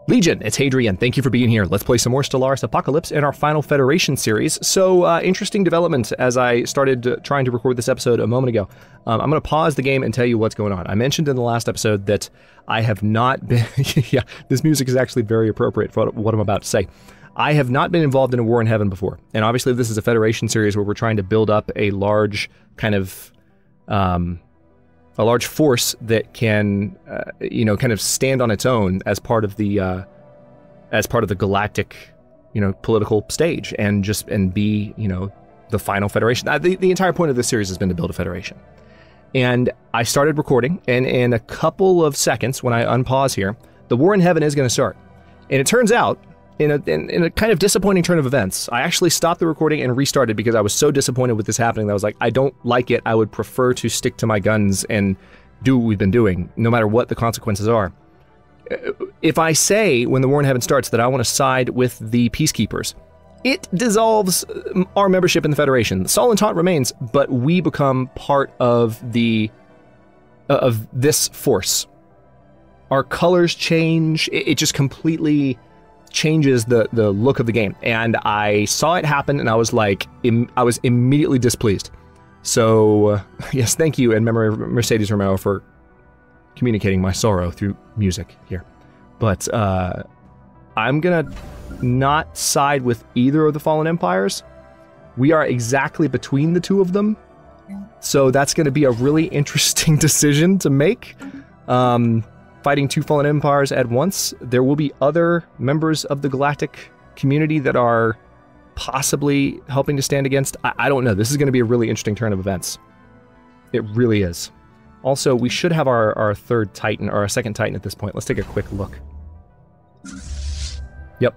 Legion, it's Hadrian. Thank you for being here. Let's play some more Stellaris Apocalypse in our final Federation series. So, interesting development as I started trying to record this episode a moment ago. I'm going to pause the game and tell you what's going on. I mentioned in the last episode that I have not been... yeah, this music is actually very appropriate for what I'm about to say. I have not been involved in a war in heaven before. And obviously this is a Federation series where we're trying to build up a large kind of... a large force that can, kind of stand on its own as part of the galactic, political stage, and be, the final Federation. The entire point of this series has been to build a Federation. And I started recording, and in a couple of seconds, when I unpause here, the war in heaven is going to start. And it turns out, in a kind of disappointing turn of events, I actually stopped the recording and restarted because I was so disappointed with this happening that I was like, I don't like it. I would prefer to stick to my guns and do what we've been doing, no matter what the consequences are. If I say, when the war in heaven starts, that I want to side with the peacekeepers, it dissolves our membership in the Federation. Sol and Taunt remains, but we become part of of this force. Our colors change. It just completely changes the look of the game, and I saw it happen, and I was like, I was immediately displeased. So yes, thank you in memory of Mercedes Romero for communicating my sorrow through music here. But I'm gonna not side with either of the fallen empires. We are exactly between the two of them, so that's going to be a really interesting decision to make. Fighting two fallen empires at once. There will be other members of the galactic community that are possibly helping to stand against. I don't know. This is going to be a really interesting turn of events. It really is. Also, we should have our third Titan, or our second Titan at this point. Let's take a quick look. Yep.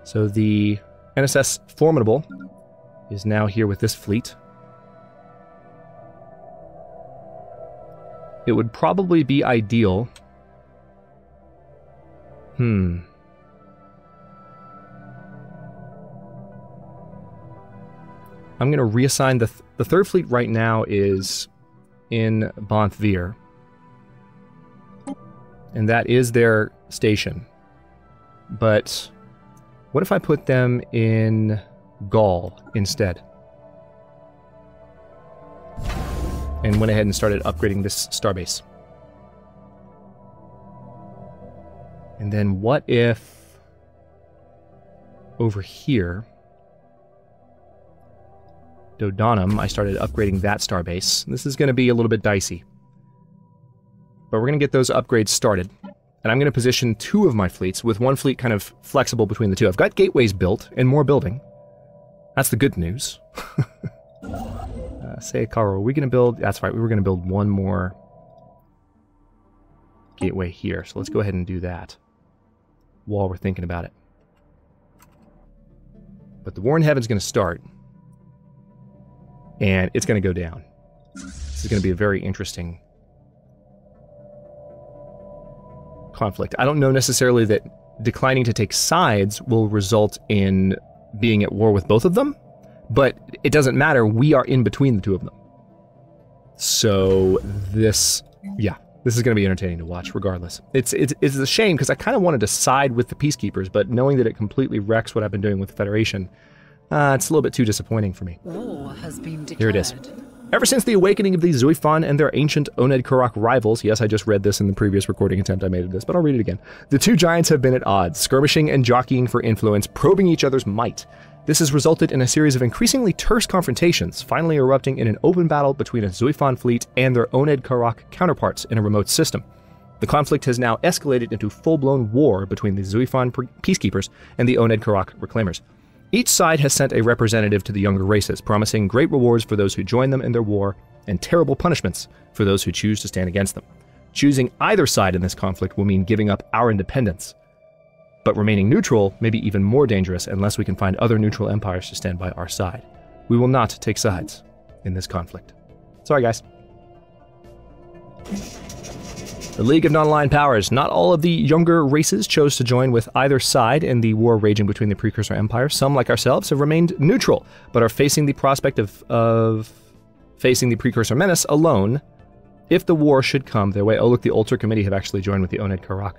So the NSS Formidable is now here with this fleet. It would probably be ideal... I'm going to reassign the third fleet right now is in Bonthvir. And that is their station. But what if I put them in Gaul instead? And went ahead and started upgrading this starbase. And then what if over here, Dodonum, I started upgrading that starbase. This is going to be a little bit dicey. But we're going to get those upgrades started. And I'm going to position two of my fleets, with one fleet kind of flexible between the two. I've got gateways built and more building. That's the good news. Say, Caro, are we going to build... That's right, we were going to build one more gateway here. So let's go ahead and do that while we're thinking about it. But the war in heaven is going to start. And it's going to go down. This is going to be a very interesting conflict. I don't know necessarily that declining to take sides will result in being at war with both of them, but it doesn't matter. We are in between the two of them. So this is going to be entertaining to watch regardless. It's a shame because I kind of wanted to side with the peacekeepers, but knowing that it completely wrecks what I've been doing with the Federation, it's a little bit too disappointing for me. War has been declared. Here it is. Ever since the awakening of the Zuifan and their ancient Oned Karak rivals, yes, I just read this in the previous recording attempt I made of this, but I'll read it again. The two giants have been at odds, skirmishing and jockeying for influence, probing each other's might. This has resulted in a series of increasingly terse confrontations, finally erupting in an open battle between a Zuifan fleet and their Oned Karak counterparts in a remote system. The conflict has now escalated into full-blown war between the Zuifan peacekeepers and the Oned Karak reclaimers. Each side has sent a representative to the younger races, promising great rewards for those who join them in their war, and terrible punishments for those who choose to stand against them. Choosing either side in this conflict will mean giving up our independence. But remaining neutral may be even more dangerous unless we can find other neutral empires to stand by our side. We will not take sides in this conflict. Sorry, guys. The League of Non-Aligned Powers. Not all of the younger races chose to join with either side in the war raging between the Precursor Empires. Some, like ourselves, have remained neutral, but are facing the prospect of facing the Precursor menace alone if the war should come their way. Oh, look, the Ultra Committee have actually joined with the Oned Karak.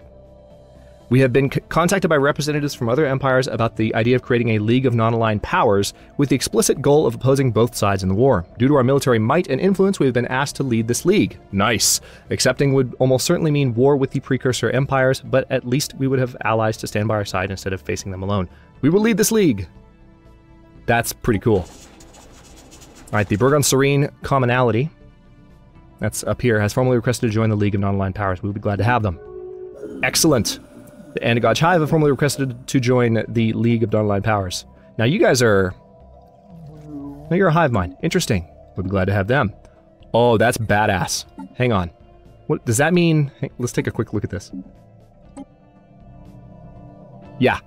We have been contacted by representatives from other empires about the idea of creating a League of Non-Aligned Powers with the explicit goal of opposing both sides in the war. Due to our military might and influence, we have been asked to lead this league. Nice. Accepting would almost certainly mean war with the precursor empires, but at least we would have allies to stand by our side instead of facing them alone. We will lead this league. That's pretty cool. Alright, the Burgon Serene Commonality, that's up here, has formally requested to join the League of Non-Aligned Powers. We will be glad to have them. Excellent. The Anagaj Hive have formally requested to join the League of Non-Aligned Powers. Now you guys are... Now you're a hive mind. Interesting. We'll be glad to have them. Oh, that's badass. Hang on. What does that mean? Hey, let's take a quick look at this. Yeah.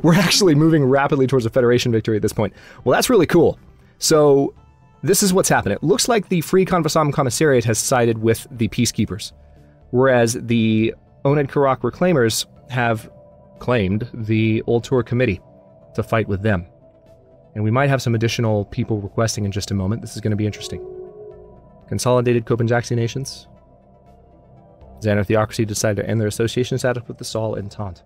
We're actually moving rapidly towards a Federation victory at this point. Well, that's really cool. So, this is what's happened. It looks like the Free Conversam Commissariat has sided with the Peacekeepers, whereas the Oned Karak Reclaimers have claimed the Old Tour Committee to fight with them. And we might have some additional people requesting in just a moment. This is going to be interesting. Consolidated Copenjaxi nations. Xander Theocracy decided to end their association status with the Sol Entente.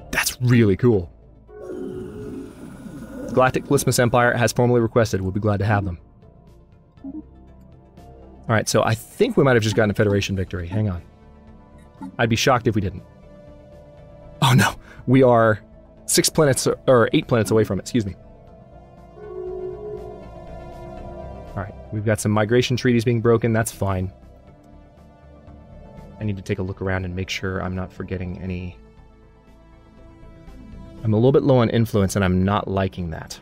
That's really cool. The Galactic Polismus Empire has formally requested. We'll be glad to have them. Alright, so I think we might have just gotten a Federation victory. Hang on. I'd be shocked if we didn't. Oh no! We are 6 planets, or 8 planets away from it, excuse me. Alright, we've got some migration treaties being broken, that's fine. I need to take a look around and make sure I'm not forgetting any... I'm a little bit low on influence and I'm not liking that.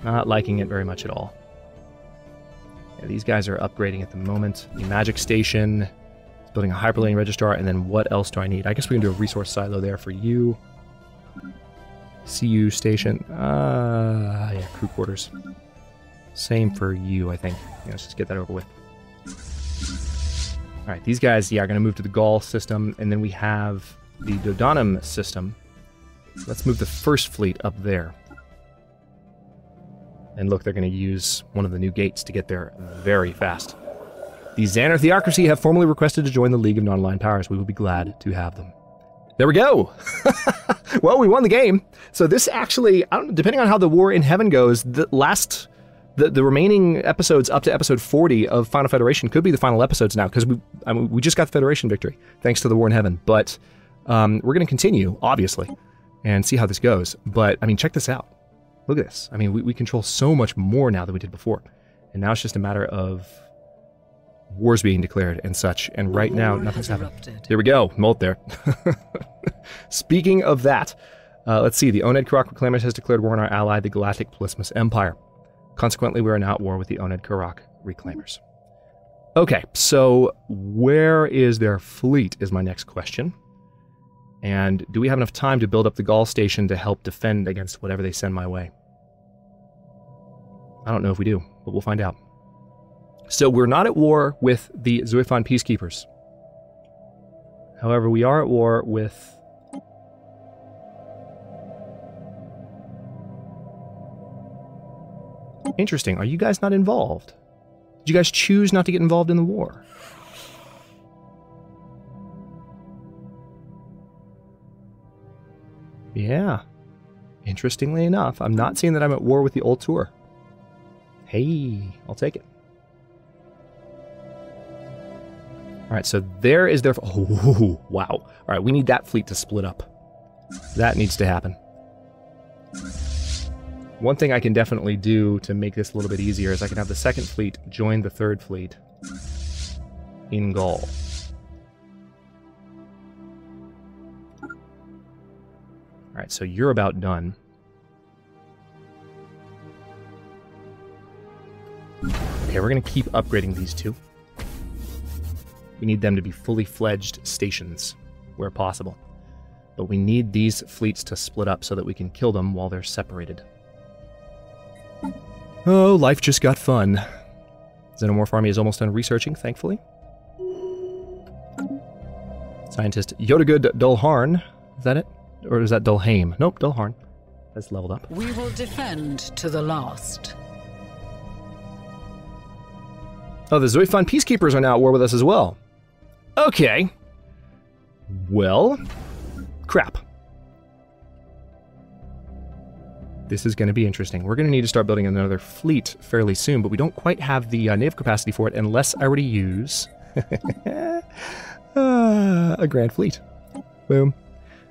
Not liking it very much at all. Yeah, these guys are upgrading at the moment. The magic station, building a hyperlane registrar, and then what else do I need? I guess we can do a resource silo there for you. CU station. Yeah, crew quarters. Same for you, I think. Yeah, let's just get that over with. Alright, these guys, yeah, are going to move to the Gaul system, and then we have the Dodanum system. Let's move the first fleet up there. And look, they're going to use one of the new gates to get there very fast. The Xander Theocracy have formally requested to join the League of Non-Aligned Powers. We will be glad to have them. There we go! Well, we won the game. So this actually, I don't know, depending on how the War in Heaven goes, the remaining episodes up to episode 40 of Final Federation could be the final episodes now, because we just got the Federation victory, thanks to the War in Heaven. But we're going to continue, obviously, and see how this goes. But, I mean, check this out. Look at this. I mean, we control so much more now than we did before. And now it's just a matter of wars being declared and such. And right now, nothing's happening. Here we go. Molt there. Speaking of that, let's see. The Oned Karak Reclaimers has declared war on our ally, the Galactic Polismus Empire. Consequently, we are now at war with the Oned Karak Reclaimers. Okay, so where is their fleet is my next question. And do we have enough time to build up the Gaul station to help defend against whatever they send my way? I don't know if we do, but we'll find out. So we're not at war with the Zuifan Peacekeepers. However, we are at war with... Interesting. Are you guys not involved? Did you guys choose not to get involved in the war? Yeah. Interestingly enough, I'm not seeing that I'm at war with the Old Tour. Hey, I'll take it. Alright, so there is their... Oh, wow. Alright, we need that fleet to split up. That needs to happen. One thing I can definitely do to make this a little bit easier is I can have the second fleet join the third fleet in Gaul. Alright, so you're about done. Okay, we're going to keep upgrading these two. We need them to be fully fledged stations where possible. But we need these fleets to split up so that we can kill them while they're separated. Oh, life just got fun. Xenomorph Army is almost done researching, thankfully. Scientist Yodagud Dulharn. Is that it? Or is that Dulhaim? Nope, Dulharn. That's leveled up. We will defend to the last. Oh, the Zoifan peacekeepers are now at war with us as well. Okay. Well, crap. This is going to be interesting. We're going to need to start building another fleet fairly soon, but we don't quite have the naval capacity for it unless I were to use a grand fleet. Boom.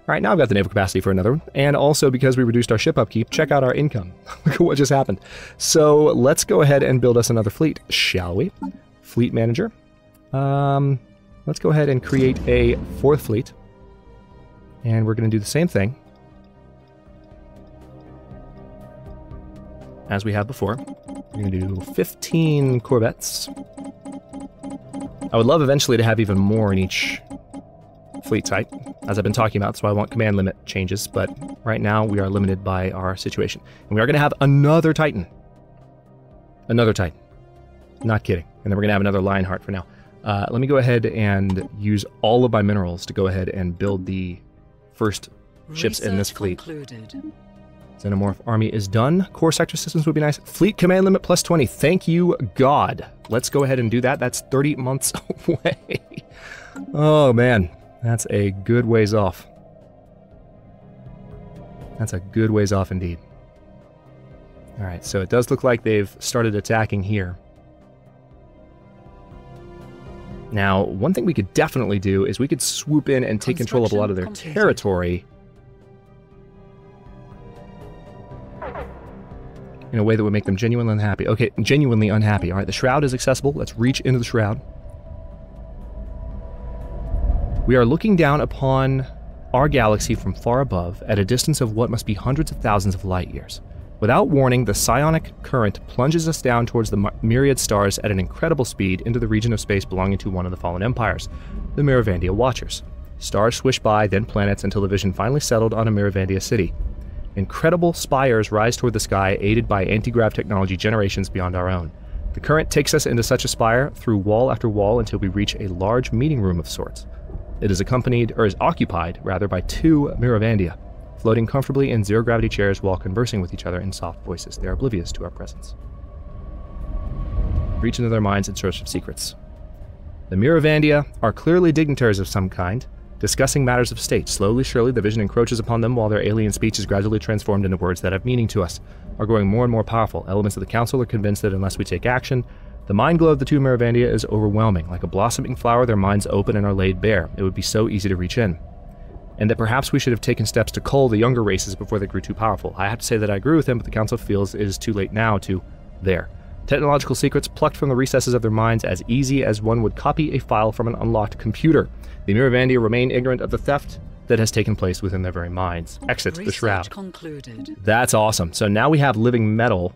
All right, now I've got the naval capacity for another one. And also because we reduced our ship upkeep, check out our income. Look at what just happened. So let's go ahead and build us another fleet, shall we? Fleet manager. Let's go ahead and create a 4th fleet. And we're going to do the same thing as we have before. We're going to do 15 corvettes. I would love eventually to have even more in each fleet type, as I've been talking about, so I want command limit changes, but right now we are limited by our situation. And we are going to have another Titan. Another Titan. Not kidding. And then we're going to have another Lionheart for now. Let me go ahead and use all of my minerals to go ahead and build the first ships in this fleet. Xenomorph army is done. Core sector systems would be nice. Fleet command limit plus 20. Thank you, God. Let's go ahead and do that. That's 30 months away. Oh, man. That's a good ways off. That's a good ways off indeed. All right, so it does look like they've started attacking here. Now, one thing we could definitely do is we could swoop in and take control of a lot of their territory in a way that would make them genuinely unhappy. Okay, genuinely unhappy. All right, the Shroud is accessible. Let's reach into the Shroud. We are looking down upon our galaxy from far above at a distance of what must be hundreds of thousands of light years. Without warning, the psionic current plunges us down towards the myriad stars at an incredible speed into the region of space belonging to one of the fallen empires, the Miravandia Watchers. Stars swish by, then planets, until the vision finally settled on a Miravandia city. Incredible spires rise toward the sky, aided by anti-grav technology generations beyond our own. The current takes us into such a spire, through wall after wall, until we reach a large meeting room of sorts. It is occupied by 2 Miravandia, floating comfortably in zero-gravity chairs while conversing with each other in soft voices. They are oblivious to our presence. Reach into their minds in search of secrets. The Miravandia are clearly dignitaries of some kind, discussing matters of state. Slowly, surely, the vision encroaches upon them while their alien speech is gradually transformed into words that have meaning to us, are growing more and more powerful. Elements of the Council are convinced that unless we take action, the mind glow of the 2 Miravandia is overwhelming. Like a blossoming flower, their minds open and are laid bare. It would be so easy to reach in. And that perhaps we should have taken steps to cull the younger races before they grew too powerful. I have to say that I agree with him, but the Council feels it is too late now to... there. Technological secrets plucked from the recesses of their minds as easy as one would copy a file from an unlocked computer. The Miravandia remain ignorant of the theft that has taken place within their very minds. Exit the Shroud. Concluded. That's awesome. So now we have living metal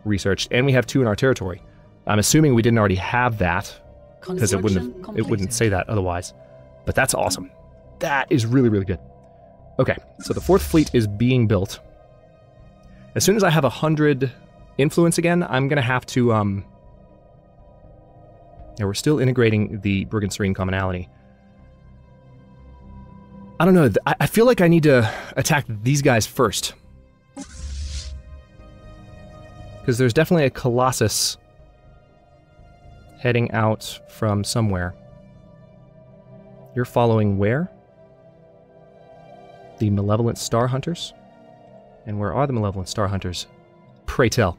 researched, and we have 2 in our territory. I'm assuming we didn't already have that, because it wouldn't say that otherwise. But that's awesome. That is really, really good. Okay, so the 4th fleet is being built. As soon as I have 100 influence again, I'm going to have to... Yeah, we're still integrating the Brigand Serene commonality. I don't know, I feel like I need to attack these guys first. Because there's definitely a Colossus heading out from somewhere. You're following where? The Malevolent Star Hunters? And where are the Malevolent Star Hunters? Pray tell.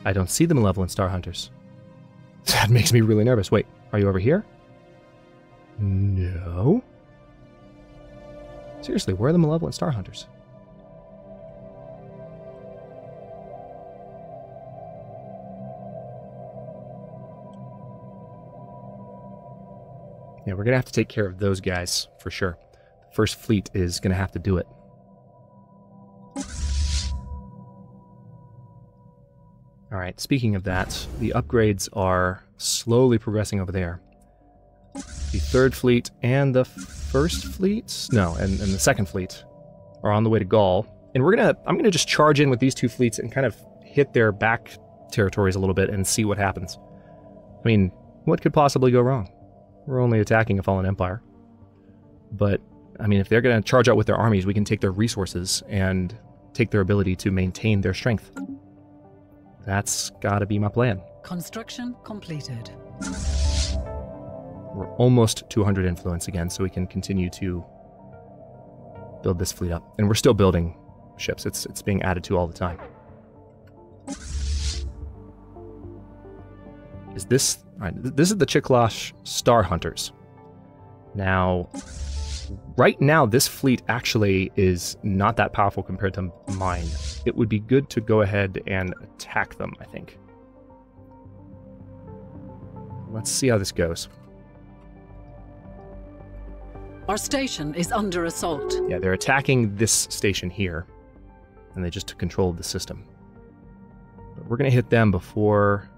I don't see the Malevolent Star Hunters. That makes me really nervous. Wait, are you over here? No. Seriously, where are the Malevolent Star Hunters? Yeah, we're going to have to take care of those guys, for sure. The first fleet is going to have to do it. Alright, speaking of that, the upgrades are slowly progressing over there. The 3rd fleet and the 1st fleet? No, and the 2nd fleet are on the way to Gaul. And I'm gonna just charge in with these 2 fleets and kind of hit their back territories a little bit and see what happens. I mean, what could possibly go wrong? We're only attacking a fallen empire. But, I mean, if they're going to charge out with their armies, we can take their resources and take their ability to maintain their strength. That's gotta be my plan. Construction completed. We're almost to 100 influence again, so we can continue to build this fleet up. And we're still building ships. It's being added to all the time. Is this... Alright, this is the Chiklosh Star Hunters. Now, right now, this fleet actually is not that powerful compared to mine. It would be good to go ahead and attack them, I think. Let's see how this goes. Our station is under assault. Yeah, they're attacking this station here, and they just took control of the system. But we're going to hit them before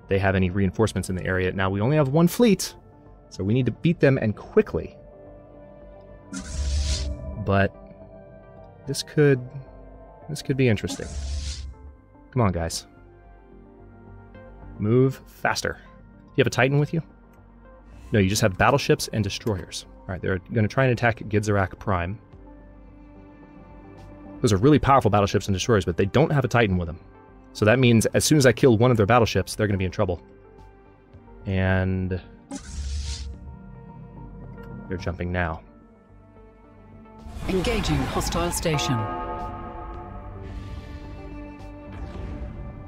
they have any reinforcements in the area. Now, we only have one fleet, so we need to beat them, and quickly. But this could be interesting. Come on, guys. Move faster. Do you have a Titan with you? No, you just have battleships and destroyers. Alright, they're going to try and attack Gidzarak Prime. Those are really powerful battleships and destroyers, but they don't have a Titan with them. So that means as soon as I kill one of their battleships, they're going to be in trouble. And... they're jumping now. Engaging hostile station.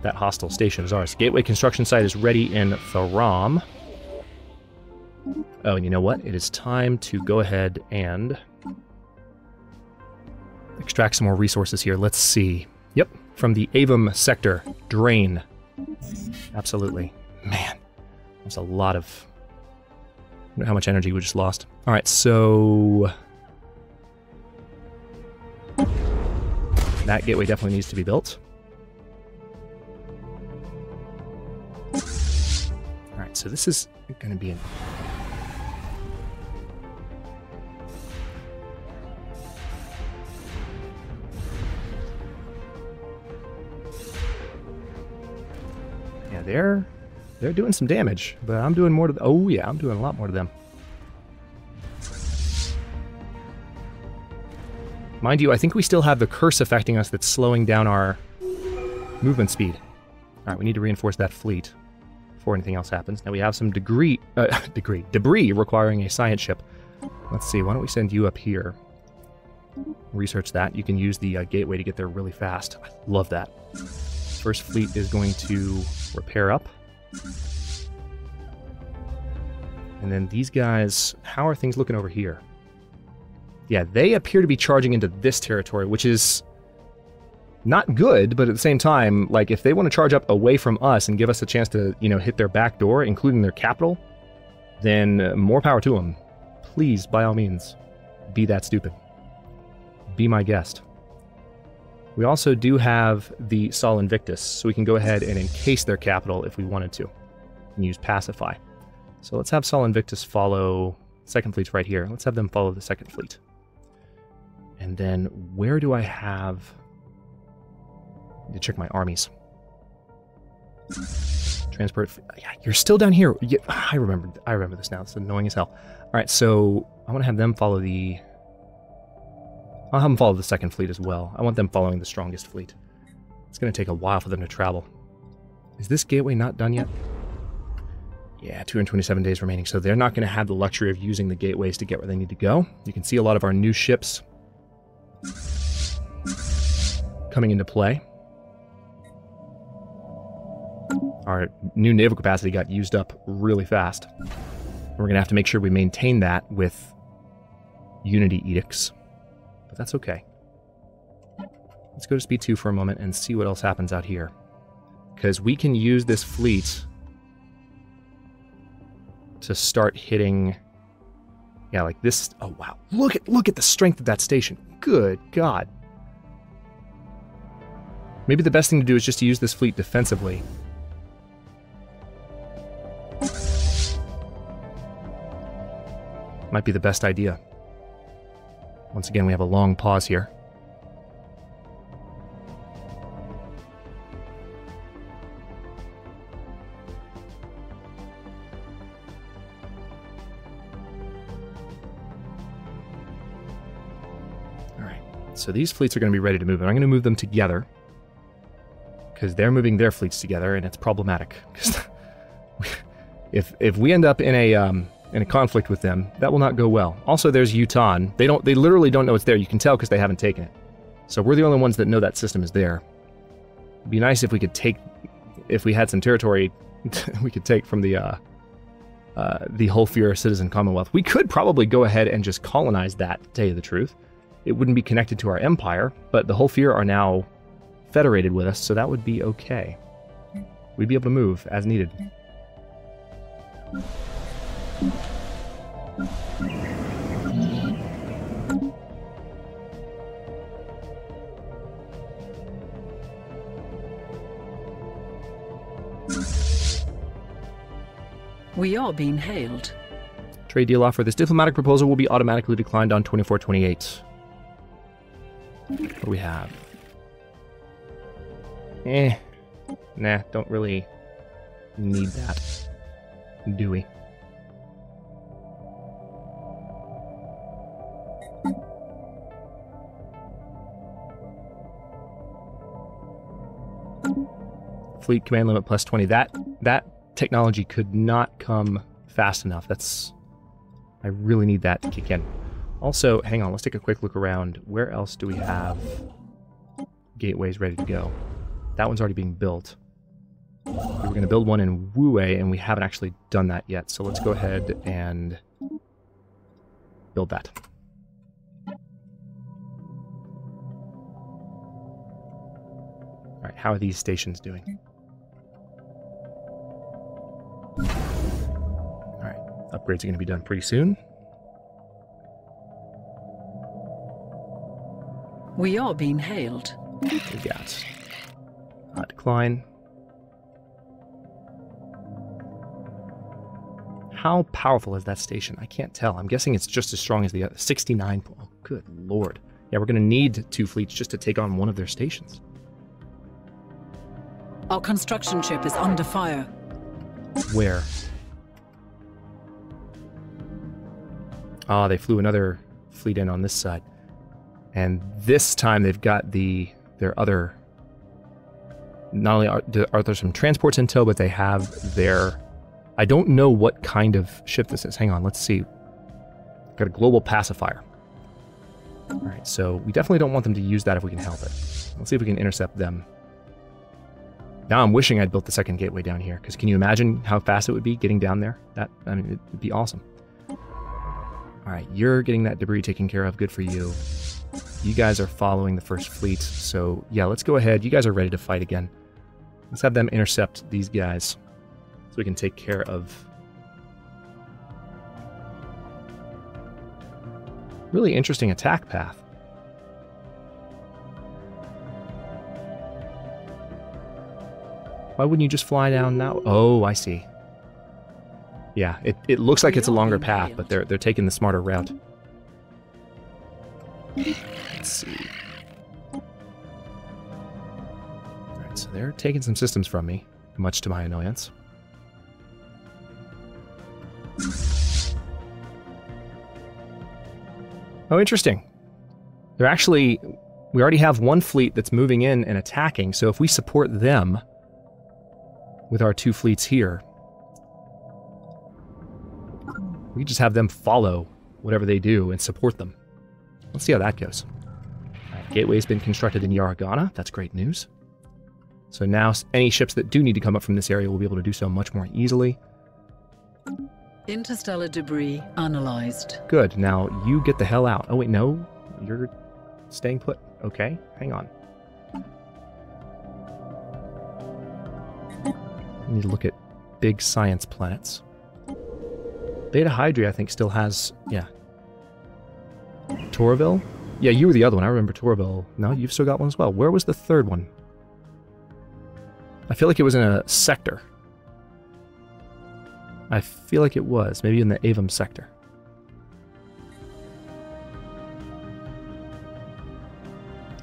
That hostile station is ours. Gateway construction site is ready in Tharam. Oh, and you know what? It is time to go ahead and extract some more resources here. Let's see. Yep, from the Avum sector. Drain. Absolutely. Man, that's a lot of... I wonder how much energy we just lost. Alright, so... that gateway definitely needs to be built. Alright, so this is going to be an... yeah, they're doing some damage, but I'm doing more to... oh yeah, I'm doing a lot more to them. Mind you, I think we still have the curse affecting us that's slowing down our movement speed. Alright, we need to reinforce that fleet before anything else happens. Now we have some debris requiring a science ship. Let's see, why don't we send you up here? Research that. You can use the gateway to get there really fast. I love that. First fleet is going to repair up. And then these guys, how are things looking over here? Yeah, they appear to be charging into this territory, which is not good, but at the same time, like, if they want to charge up away from us and give us a chance to, you know, hit their back door, including their capital, then more power to them. Please, by all means, be that stupid. Be my guest. We also do have the Sol Invictus, so we can go ahead and encase their capital if we wanted to, and use Pacify. So let's have Sol Invictus follow... second fleet's right here. Let's have them follow the second fleet. And then, where do I have... I need to check my armies. Transport... yeah, you're still down here. Yeah, I remember this now. It's annoying as hell. Alright, so I want to have them follow the... I'll have them follow the second fleet as well. I want them following the strongest fleet. It's going to take a while for them to travel. Is this gateway not done yet? Yeah, 227 days remaining, so they're not going to have the luxury of using the gateways to get where they need to go. You can see a lot of our new ships coming into play. Our new naval capacity got used up really fast. We're going to have to make sure we maintain that with Unity edicts. But that's okay. Let's go to speed 2 for a moment and see what else happens out here. Because we can use this fleet to start hitting... yeah, like this... oh, wow. Look at the strength of that station. Good God. Maybe the best thing to do is just to use this fleet defensively. Might be the best idea. Once again, we have a long pause here. Alright, so these fleets are going to be ready to move, and I'm going to move them together. because they're moving their fleets together, and it's problematic. if we end up in a conflict with them, that will not go well. Also, there's Yutan. They literally don't know it's there. You can tell because they haven't taken it. So we're the only ones that know that system is there. It'd be nice if we could take, if we had some territory, we could take from the Holfir Citizen Commonwealth. We could probably go ahead and just colonize that, to tell you the truth. It wouldn't be connected to our empire, but the Holfir are now federated with us, so that would be okay. We'd be able to move as needed. We are being hailed. Trade deal offer. This diplomatic proposal will be automatically declined on 24/28. What do we have? Nah, don't really need that, do we? Fleet command limit plus 20. That technology could not come fast enough. I really need that to kick in. Also, hang on, let's take a quick look around. Where else do we have gateways ready to go? That one's already being built. We were going to build one in Wue, and we haven't actually done that yet. So let's go ahead and build that. All right, how are these stations doing? All right, upgrades are going to be done pretty soon. We are being hailed. We got decline. How powerful is that station? I can't tell. I'm guessing it's just as strong as the other. 69. Oh, good lord. Yeah, we're going to need 2 fleets just to take on one of their stations. Our construction ship is under fire. Where? Ah, they flew another fleet in on this side. And this time they've got their other... Not only are there some transports in tow, but they have their... I don't know what kind of ship this is. Hang on, let's see. Got a global pacifier. Alright, so we definitely don't want them to use that if we can help it. Let's see if we can intercept them. Now I'm wishing I'd built the second gateway down here, because can you imagine how fast it would be getting down there? I mean, it'd be awesome. Alright, you're getting that debris taken care of. Good for you. You guys are following the first fleet, so yeah, let's go ahead. You guys are ready to fight again. Let's have them intercept these guys, so we can take care of... Really interesting attack path. Why wouldn't you just fly down now? Oh, I see. Yeah, it looks like it's a longer path, but they're taking the smarter route. Let's see. Alright, so they're taking some systems from me, much to my annoyance. Oh, interesting. They're actually... We already have one fleet that's moving in and attacking, so if we support them with our 2 fleets here, we can just have them follow whatever they do and support them. Let's see how that goes. Right, gateway's been constructed in Yaragana. That's great news. So now any ships that do need to come up from this area will be able to do so much more easily. Interstellar debris analyzed. Good. Now you get the hell out. Oh wait, no. You're staying put. Okay, hang on. I need to look at big science planets. Beta Hydri, I think, still has... Yeah. Torville? Yeah, you were the other one. I remember Torville. No, you've still got one as well. Where was the third one? I feel like it was in a sector. I feel like it was. Maybe in the Avum sector.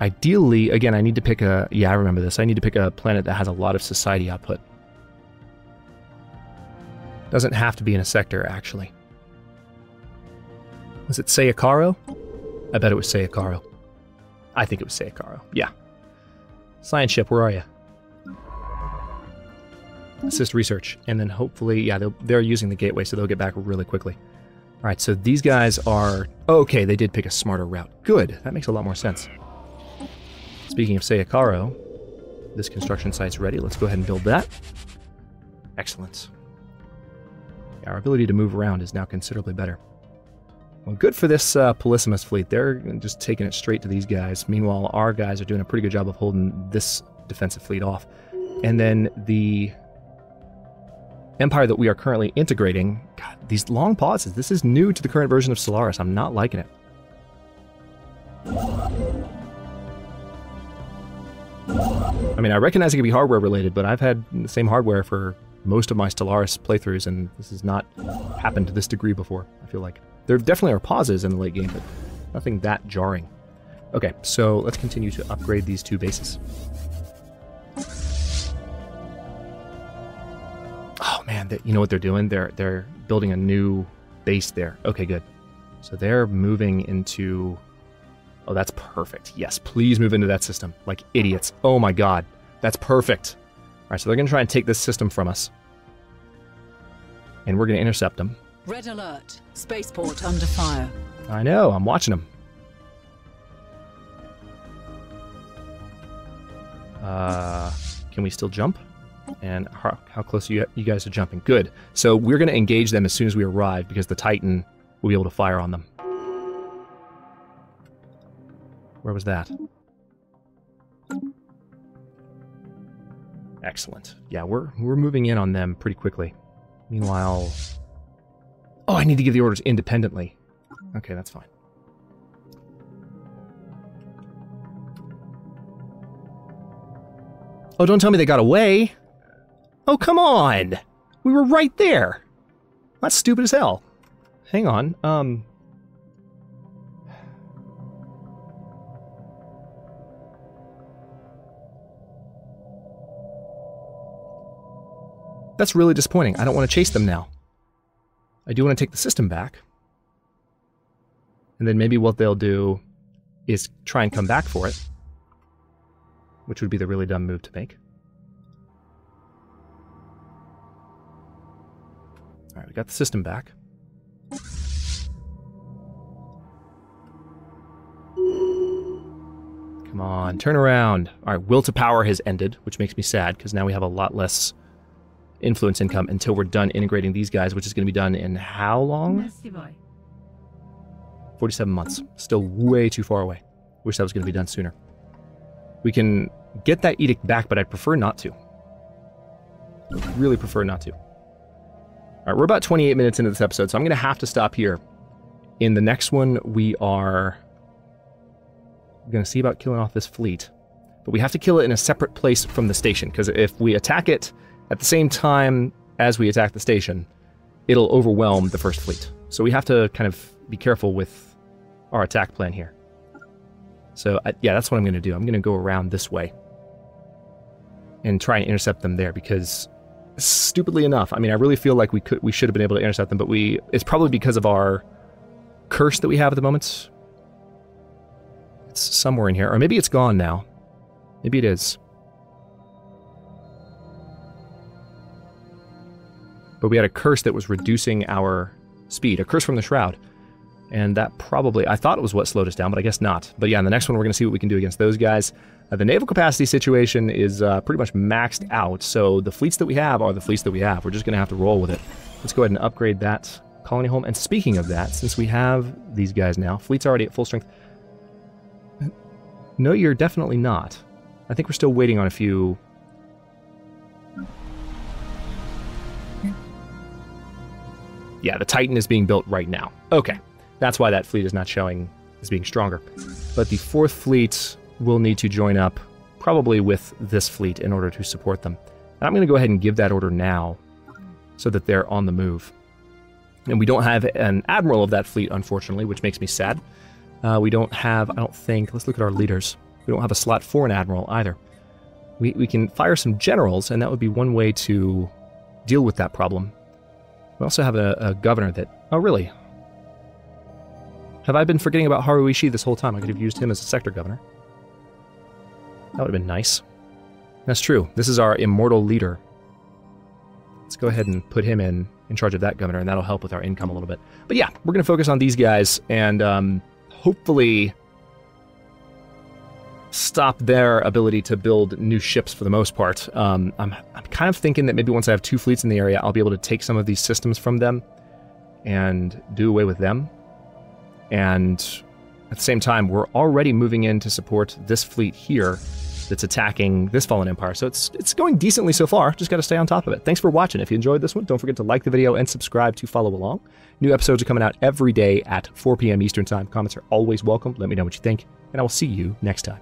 Ideally, again, I need to pick a... Yeah, I remember this. I need to pick a planet that has a lot of society output. Doesn't have to be in a sector, actually. Was it Sayakaro? I bet it was Sayakaro. I think it was Sayakaro. Yeah. Science ship, where are you? Assist research. And then hopefully, yeah, they're using the gateway, so they'll get back really quickly. All right, so these guys are... Okay, they did pick a smarter route. Good. That makes a lot more sense. Speaking of Sayakaro, this construction site's ready. Let's go ahead and build that. Excellent. Yeah, our ability to move around is now considerably better. Well, good for this Polysimus fleet. They're just taking it straight to these guys. Meanwhile, our guys are doing a pretty good job of holding this defensive fleet off. And then the empire that we are currently integrating... God, these long pauses. This is new to the current version of Stellaris. I'm not liking it. I mean, I recognize it can be hardware related, but I've had the same hardware for most of my Stellaris playthroughs, and this has not happened to this degree before, I feel like. There definitely are pauses in the late game, but nothing that jarring. Okay, so let's continue to upgrade these two bases. Oh man, you know what they're doing? They're building a new base there. Okay, good. So they're moving into... Oh, that's perfect. Yes, please move into that system. Like idiots. Oh my god. That's perfect. Alright, so they're going to try and take this system from us. And we're going to intercept them. Red alert. Spaceport under fire. I know, I'm watching them. Can we still jump? And how close are you guys are jumping? Good. So we're going to engage them as soon as we arrive, because the Titan will be able to fire on them. Where was that? Excellent. Yeah, we're moving in on them pretty quickly. Meanwhile... Oh, I need to give the orders independently. Okay, that's fine. Oh, don't tell me they got away! Oh, come on! We were right there! That's stupid as hell. Hang on, That's really disappointing. I don't want to chase them now. I do want to take the system back. And then maybe what they'll do is try and come back for it. Which would be the really dumb move to make. Alright, we got the system back. Come on, turn around. Alright, will to power has ended, which makes me sad, because now we have a lot less influence income until we're done integrating these guys, which is going to be done in how long? 47 months. Still way too far away. Wish that was going to be done sooner. We can get that edict back, but I'd prefer not to. I'd really prefer not to. Alright, we're about 28 minutes into this episode, so I'm going to have to stop here. In the next one, we are going to see about killing off this fleet. But we have to kill it in a separate place from the station, because if we attack it at the same time as we attack the station, it'll overwhelm the first fleet. So we have to kind of be careful with our attack plan here. So, yeah, that's what I'm going to do. I'm going to go around this way and try and intercept them there, because, stupidly enough, I mean, I really feel like we should have been able to intercept them, but it's probably because of our curse that we have at the moment. It's somewhere in here. Or maybe it's gone now. Maybe it is. But we had a curse that was reducing our speed. A curse from the Shroud. And that probably... I thought it was what slowed us down, but I guess not. But yeah, in the next one we're going to see what we can do against those guys. The naval capacity situation is pretty much maxed out, so the fleets that we have are the fleets that we have. We're just going to have to roll with it. Let's go ahead and upgrade that colony home. And speaking of that, since we have these guys now, fleet's already at full strength. No, you're definitely not. I think we're still waiting on a few... Yeah, the Titan is being built right now. Okay, that's why that fleet is not showing as being stronger. But the 4th fleet will need to join up, probably with this fleet, in order to support them. And I'm going to go ahead and give that order now, so that they're on the move. And we don't have an admiral of that fleet, unfortunately, which makes me sad. We don't have, I don't think, let's look at our leaders. We don't have a slot for an admiral either. We can fire some generals, and that would be one way to deal with that problem. We also have a governor that... Oh, really? Have I been forgetting about Haruishi this whole time? I could have used him as a sector governor. That would have been nice. That's true. This is our immortal leader. Let's go ahead and put him in charge of that governor, and that'll help with our income a little bit. But yeah, we're going to focus on these guys and hopefully stop their ability to build new ships for the most part. I'm kind of thinking that maybe once I have 2 fleets in the area, I'll be able to take some of these systems from them and do away with them. And at the same time, we're already moving in to support this fleet here that's attacking this fallen empire. So it's going decently so far. Just got to stay on top of it. Thanks for watching. If you enjoyed this one, don't forget to like the video and subscribe to follow along. New episodes are coming out every day at 4 p.m. Eastern Time. Comments are always welcome. Let me know what you think, and I will see you next time.